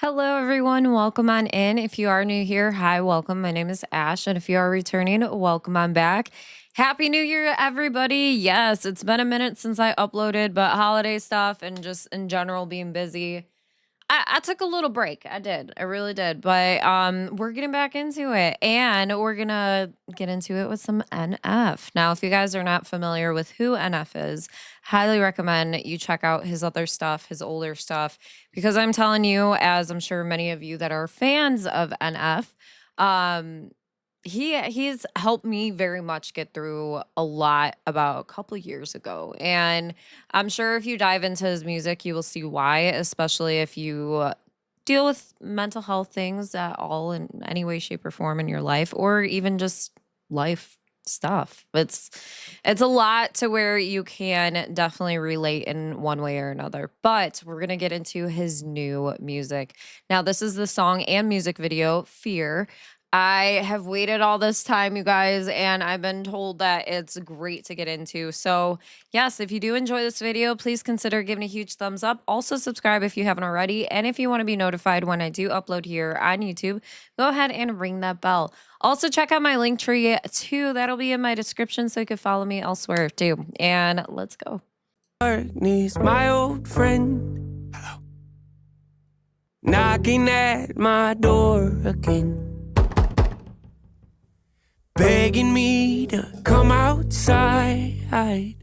Hello, everyone. Welcome on in. If you are new here, hi, welcome. My name is Ash. And if you are returning, welcome on back. Happy New Year, everybody. Yes, it's been a minute since I uploaded, but holiday stuff and just in general being busy. I took a little break. I did. I really did. But we're getting back into it and we're gonna get into it with some NF. Now, if you guys are not familiar with who NF is, highly recommend you check out his other stuff, his older stuff, because I'm telling you, as I'm sure many of you that are fans of NF, um, he's helped me very much get through a lot about a couple years ago. And I'm sure if you dive into his music, you will see why, especially if you deal with mental health things at all in any way, shape, or form in your life, or even just life stuff. It's a lot to where you can definitely relate in one way or another. But we're gonna get into his new music. Now, this is the song and music video, Fear. I have waited all this time, you guys, and I've been told that it's great to get into. So, yes, if you do enjoy this video, please consider giving a huge thumbs up. Also, subscribe if you haven't already. And if you want to be notified when I do upload here on YouTube, go ahead and ring that bell. Also, check out my link tree too. That'll be in my description so you can follow me elsewhere too. And let's go. Darkness, my old friend. Hello. Knocking at my door again, begging me to come outside,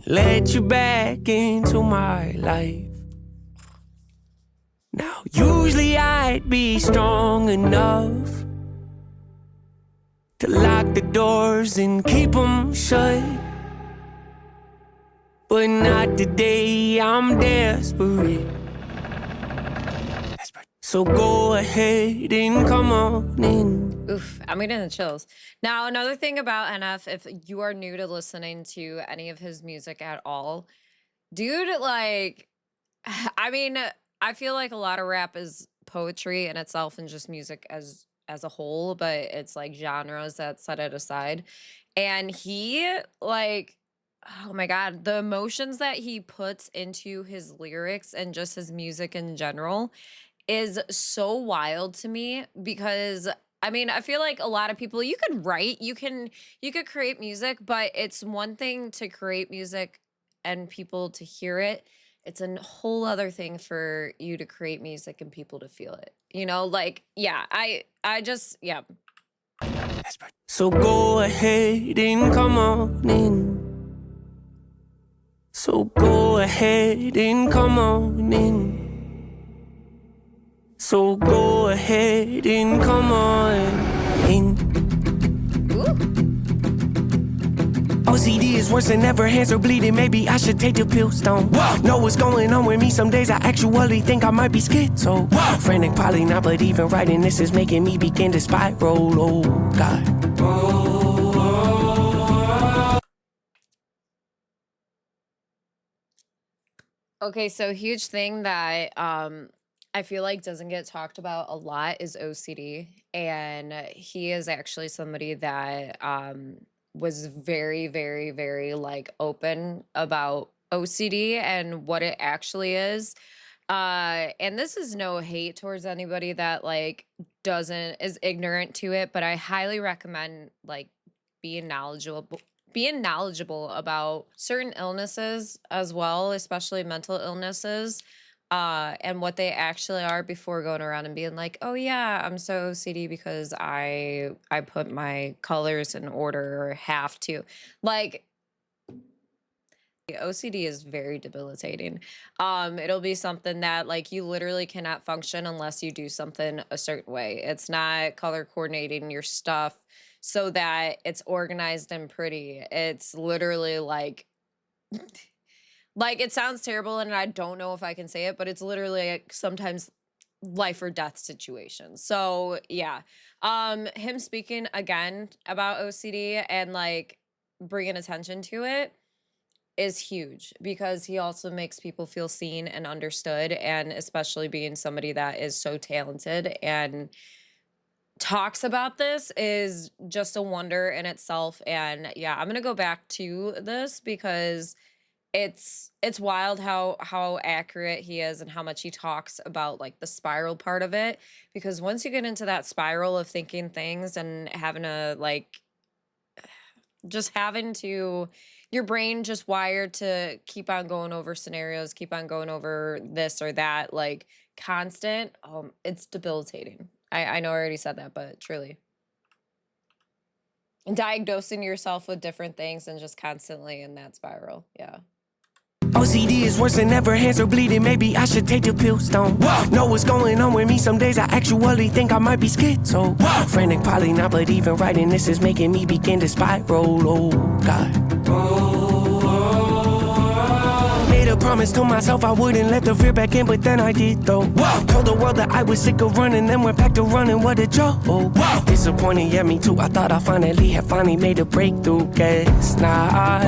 let you back into my life. Now, usually I'd be strong enough to lock the doors and keep them shut, but not today. I'm desperate. So go ahead and come on in. Oof, I'm getting the chills. Now, another thing about NF, if you are new to listening to any of his music at all, dude, like, I mean, I feel like a lot of rap is poetry in itself and just music as a whole, but it's like genres that set it aside. And he like oh my god, the emotions that he puts into his lyrics and just his music in general is so wild to me because I mean, I feel like a lot of people you could write, you could create music, but it's one thing to create music and people to hear it. It's a whole other thing for you to create music and people to feel it. You know, like yeah, I just yeah. So go ahead and come on in. So go ahead and come on in. So go ahead and come on in. OCD is worse than ever, hands are bleeding, maybe I should take the pills down. Know what's going on with me, some days I actually think I might be schizo. Frantic, probably not, but even writing this is making me begin to spiral, oh God. Okay, so huge thing that I feel like doesn't get talked about a lot is OCD. And he is actually somebody that was very, very, very like open about OCD and what it actually is. And this is no hate towards anybody that like doesn't is ignorant to it, but I highly recommend like being knowledgeable about certain illnesses as well, especially mental illnesses, and what they actually are before going around and being like, "Oh yeah, I'm so OCD because I put my colors in order or have to." Like OCD is very debilitating. It'll be something that like you literally cannot function unless you do something a certain way. It's not color coordinating your stuff so that it's organized and pretty. It's literally like it sounds terrible and I don't know if I can say it, but it's literally like sometimes life or death situations. So, yeah. Him speaking again about OCD and like bringing attention to it is huge because he also makes people feel seen and understood, and especially being somebody that is so talented and talks about this is just a wonder in itself. And yeah, I'm gonna go back to this because it's wild how accurate he is and how much he talks about like the spiral part of it, because once you get into that spiral of thinking things and having to like just having to your brain just wired to keep on going over scenarios, keep on going over this or that, like constant, it's debilitating. I know I already said that, but truly. And diagnosing yourself with different things and just constantly in that spiral. Yeah. OCD is worse than ever, hands are bleeding, maybe I should take the pills, don't know what's going on with me, some days I actually think I might be schizo. Frantic, probably not, but even writing this is making me begin to spiral, oh God. Made a promise to myself I wouldn't let the fear back in, but then I did though. Told the world that I was sick of running, then went back to running, what a joke. Disappointed, yeah me too, I thought I finally made a breakthrough, guess not.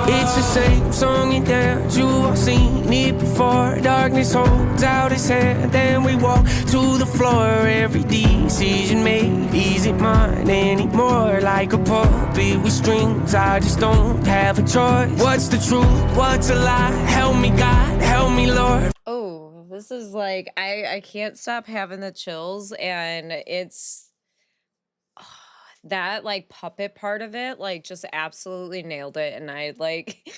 It's the same song and dance, you've all seen it before. Darkness holds out its hand, then we walk to the floor. Every decision made isn't mine anymore. Like a puppet with strings, I just don't have a choice. What's the truth, what's a lie? Help me God, help me Lord. Oh, this is like, I can't stop having the chills, and it's that like puppet part of it, like just absolutely nailed it. And I like,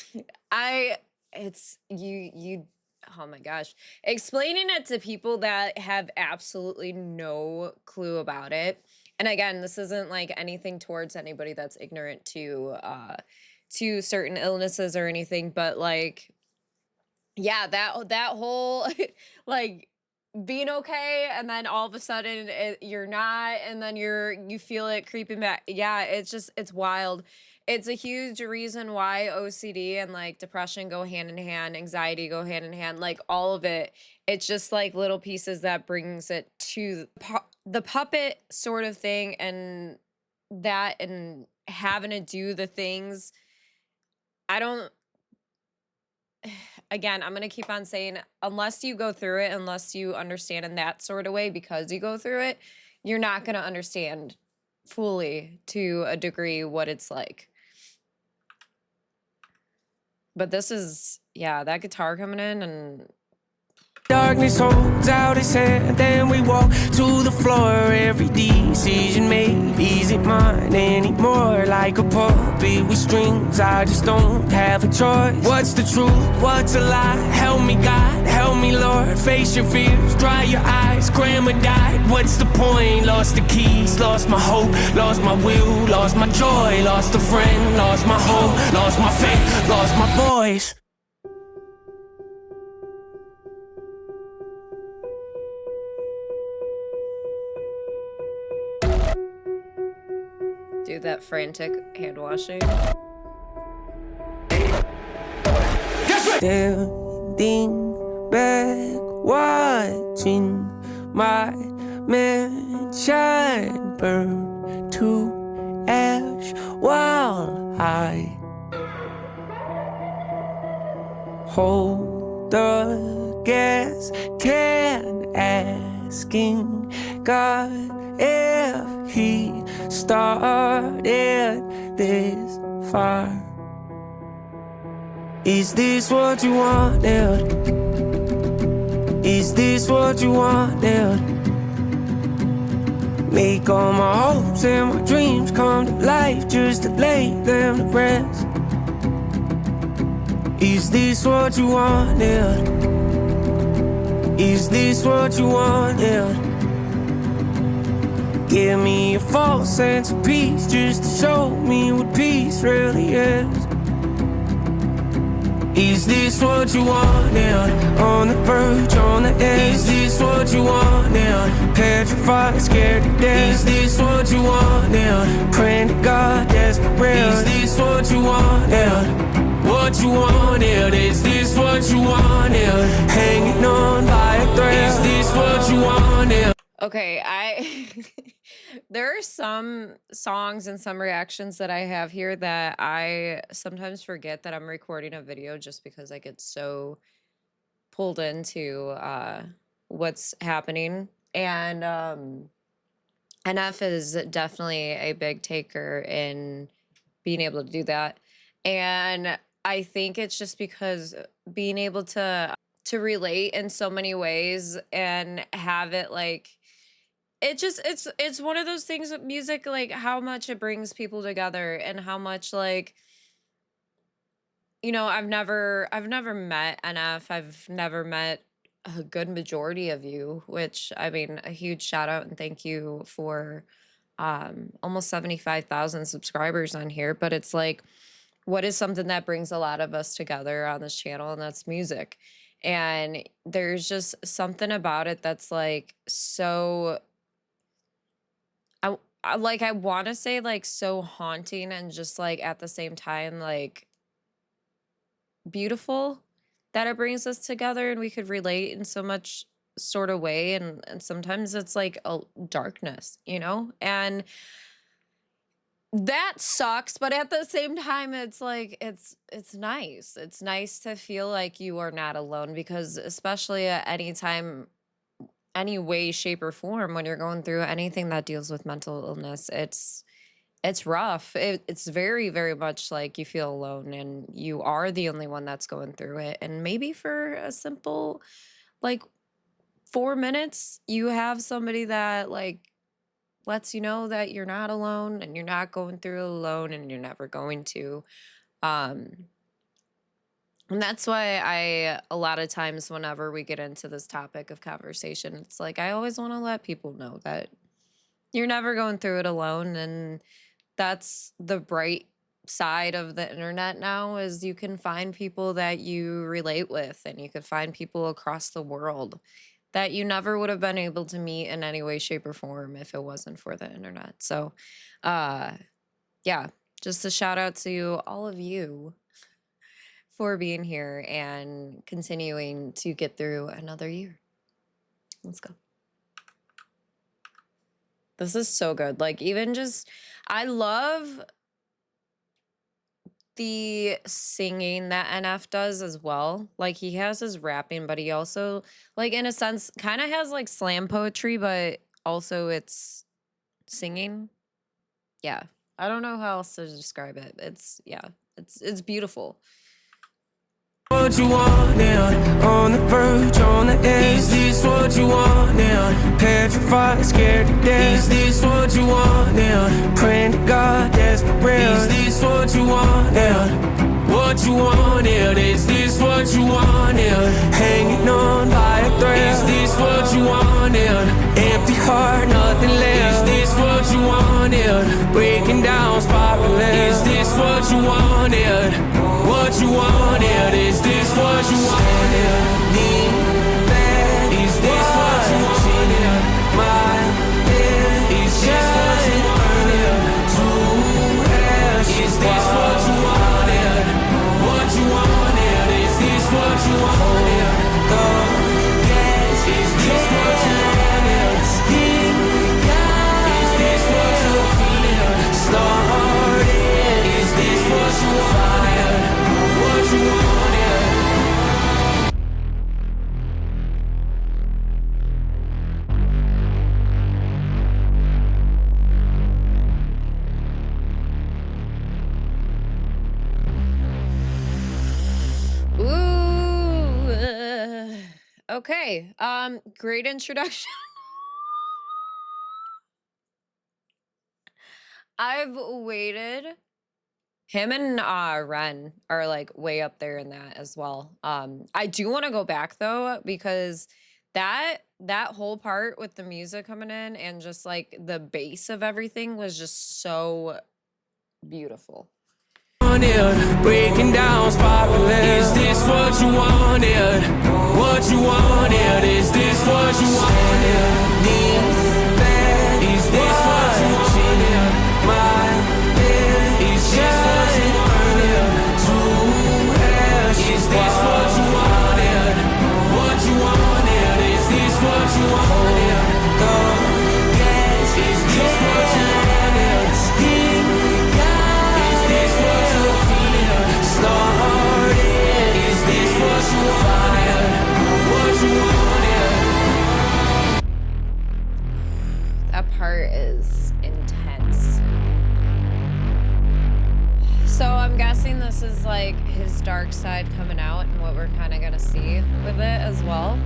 I, it's you, oh my gosh, explaining it to people that have absolutely no clue about it. And again, this isn't like anything towards anybody that's ignorant to certain illnesses or anything, but like, yeah, that whole like being okay, and then all of a sudden you're not, and then you feel it creeping back. Yeah, it's wild. It's a huge reason why OCD and like depression go hand in hand, anxiety go hand in hand, like all of it. It's just like little pieces that brings it to the puppet sort of thing, and that, and having to do the things. I don't Again, I'm going to keep on saying, unless you go through it, unless you understand in that sort of way because you go through it, you're not going to understand fully to a degree what it's like. But this is, yeah, that guitar coming in, and Darkness holds out its hand, then we walk to the floor. Every decision made isn't mine anymore. Like a puppet with strings, I just don't have a choice. What's the truth, what's a lie? Help me God, help me Lord. Face your fears, dry your eyes, grandma died. What's the point? Lost the keys, lost my hope, lost my will, lost my joy, lost a friend, lost my hope, lost my faith, lost my voice. do that frantic hand washing. Standing back, watching my mansion burn to ash while I hold the gas can, asking God if He started this fire. Is this what you wanted? Is this what you wanted? Make all my hopes and my dreams come to life just to lay them to rest. Is this what you wanted? Is this what you wanted? Give me a false sense of peace just to show me what peace really is. Is this what you wanted? On the verge, on the edge. Is this what you wanted? Petrified, scared to death. Is this what you wanted? Praying to God, desperate. Is this what you wanted? What you wanted? Is this what you wanted? Hanging on by a thread. Is this what you wanted? Okay, there are some songs and some reactions that I have here that I sometimes forget that I'm recording a video, just because I get so pulled into what's happening. And NF is definitely a big taker in being able to do that. And I think it's just because being able to relate in so many ways and have it like it's one of those things with music, like how much it brings people together and how much like I've never met NF. I've never met a good majority of you, which I mean, a huge shout out and thank you for almost 75,000 subscribers on here. But it's like, what is something that brings a lot of us together on this channel, and that's music. And there's just something about it that's like so I want to say like so haunting and just like at the same time like beautiful that it brings us together and we could relate in so much sort of way. And sometimes it's like a darkness, and that sucks, but at the same time it's like it's nice to feel like you are not alone, because especially at any time, any way, shape, or form, when you're going through anything that deals with mental illness, it's rough. It's very, very much like you feel alone and you are the only one that's going through it. And maybe for a simple, like 4 minutes, you have somebody that like lets you know that you're not alone and you're not going through it alone and you're never going to. Um, and that's why a lot of times, whenever we get into this topic of conversation, it's like I always want to let people know that you're never going through it alone. And that's the bright side of the internet now, is you can find people that you relate with, and you could find people across the world that you never would have been able to meet in any way, shape, or form if it wasn't for the internet. So yeah, just a shout out to all of you for being here and continuing to get through another year. Let's go. This is so good. Like, even just, I love the singing that NF does as well. Like, he has his rapping, but he also, like, in a sense, kind of has like slam poetry, but also it's singing. Yeah. I don't know how else to describe it. It's beautiful. What you want now? On the verge, on the edge. Is this what you want now? Petrified, scared to death. Is this what you want now? Praying to God, that's for real. Is this what you want now? What you want now? Is this what you want now? Hanging on by a thread. Is this what you want now? Empty heart, nothing left. Is this what you want now? Breaking down, spiraling. Is this what you want now? What you want now? Is this what you want now? Need that? Is this what you want now? My head is just what you want now. To ask, is this what you want now? What you want now? Is this what you want now? Go get, is this what you want now? Speak, is this what you feel now? Started, is this what you want now? What you want now? Ooh. Okay. Great introduction. I've waited. Him and Ren are like way up there in that as well. I do want to go back though, because that whole part with the music coming in and just like the bass of everything was just so beautiful. Breaking down, spiraling. Is this what you wanted? What you wanted? Is this what you wanted? Need that? Is this what you wanted? My head is just what you wanted. To ask, is this what you wanted? What you wanted? Is this what you wanted? Go get, is this what you wanted? Speak, is this what you feel? Started, is this what you wanted? What you wanted? That part is guessing this is like his dark side coming out and what we're kind of going to see with it as well.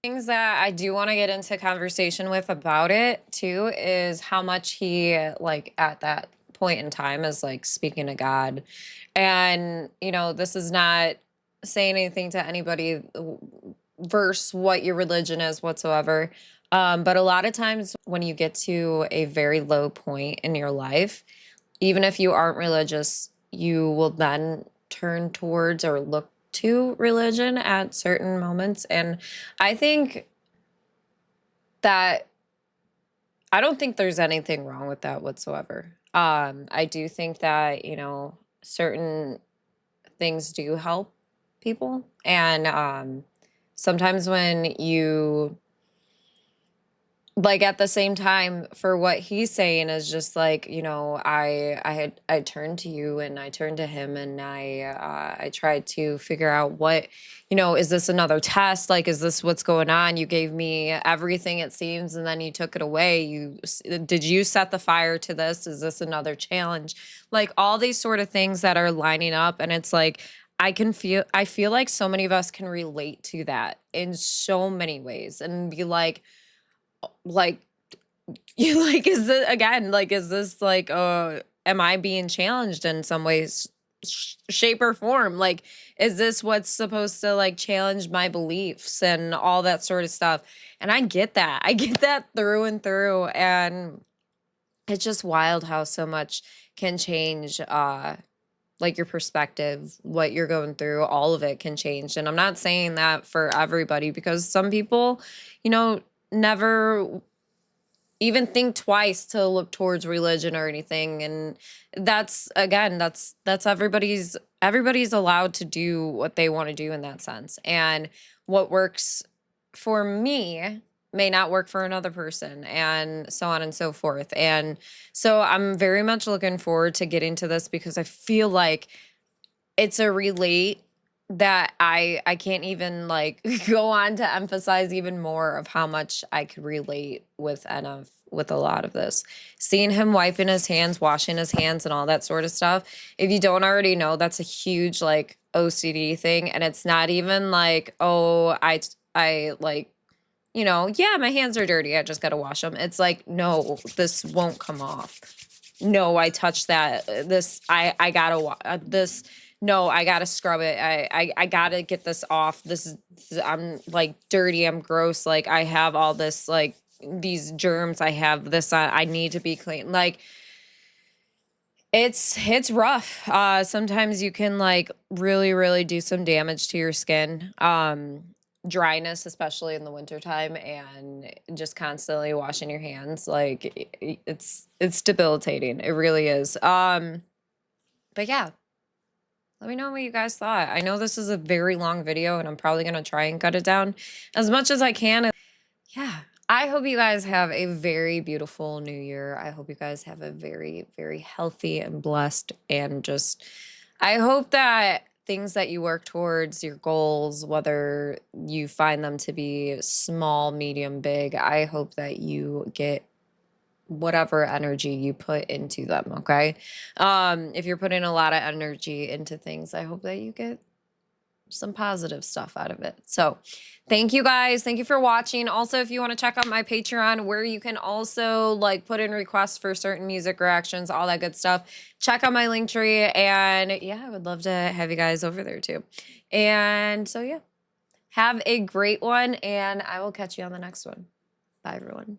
Things that I do want to get into conversation with about it too is how much he like at that point in time is like speaking to God. And this is not saying anything to anybody verse what your religion is whatsoever. But a lot of times when you get to a very low point in your life, even if you aren't religious, you will then turn towards or look to religion at certain moments. And I think that I don't think there's anything wrong with that whatsoever. I do think that, certain things do help people. And sometimes when you like at the same time for what he's saying is just like I turned to you and I turned to him and I tried to figure out what is this another test, like is this what's going on? You gave me everything it seems and then you took it away. Did you set the fire to this? Is this another challenge? Like all these sort of things that are lining up, and it's like I feel like so many of us can relate to that in so many ways and be like you like is this again like is this like am I being challenged in some ways, shape or form? Like is this what's supposed to like challenge my beliefs and all that sort of stuff? And I get that through and through, and it's just wild how so much can change like your perspective, what you're going through, all of it can change. And I'm not saying that for everybody, because some people never even think twice to look towards religion or anything. And that's again that's everybody's allowed to do what they want to do in that sense. And what works for me may not work for another person, and so on and so forth. And so I'm very much looking forward to getting to this, because I feel like it's a relate that I can't even like go on to emphasize even more of how much I could relate with NF with a lot of this. Seeing him wiping his hands, washing his hands and all that sort of stuff. If you don't already know, that's a huge like OCD thing. And it's not even like, oh, I like, yeah, my hands are dirty, I just got to wash them. It's like, no, this won't come off. No, I touched that. I gotta this. No, I gotta scrub it. I gotta get this off. I'm like dirty. I'm gross. Like I have all this, like these germs. I have this. I need to be clean. Like it's rough. Sometimes you can like really, really do some damage to your skin. Dryness, especially in the wintertime, and just constantly washing your hands. Like it's debilitating. It really is. But yeah, let me know what you guys thought. I know this is a very long video, and I'm probably going to try and cut it down as much as I can. Yeah, I hope you guys have a very beautiful new year. I hope you guys have a very, very healthy and blessed, and just, I hope that things that you work towards, your goals, whether you find them to be small, medium, big, I hope that you get whatever energy you put into them, okay? If you're putting a lot of energy into things, I hope that you get some positive stuff out of it. So thank you guys. Thank you for watching. Also, if you want to check out my Patreon, where you can also like put in requests for certain music reactions, all that good stuff, check out my link tree. And yeah, I would love to have you guys over there too. And so yeah, have a great one, and I will catch you on the next one. Bye everyone.